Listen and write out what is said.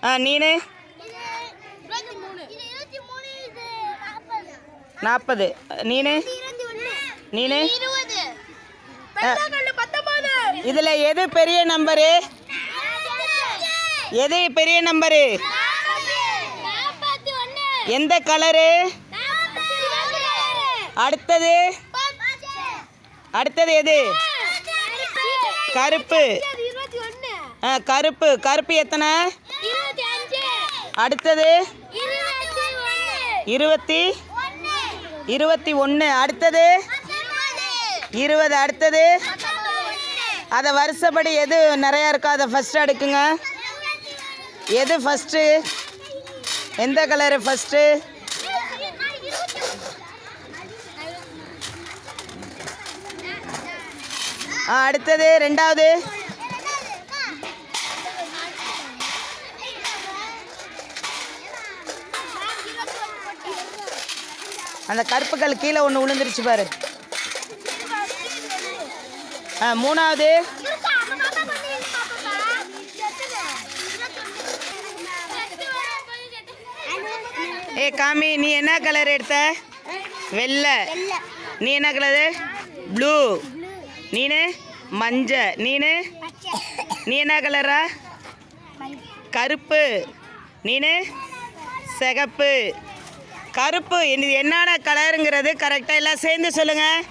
நீனு 40. நீனு நீனு இதில் எது பெரிய நம்பரு? எது பெரிய நம்பரு? எந்த கலரு? அடுத்தது அடுத்தது எது? கருப்பு. கருப்பு. கருப்பு எத்தனை? அடுத்தது 21. அடுத்தது 20. அடுத்தது அதை வருஷப்படி எது நிறையா இருக்கோ அதை ஃபஸ்ட்டு அடுக்குங்க. எது ஃபஸ்ட்டு? எந்த கலரு ஃபஸ்ட்டு? அடுத்தது ரெண்டாவது அந்த கருப்பு கல் கீழே ஒன்று விழுந்துருச்சு பாரு. மூணாவது காமி, நீ என்ன கலர் எடுத்த? வெள்ளை. நீ என்ன கலரு? ப்ளூ. நீனு மஞ்சள். நீ என்ன கலரா? கருப்பு. நீனு சிகப்பு. கருப்பு. இது என்னென்ன கலருங்கிறது கரெக்டாக எல்லாம் சேர்ந்து சொல்லுங்கள்.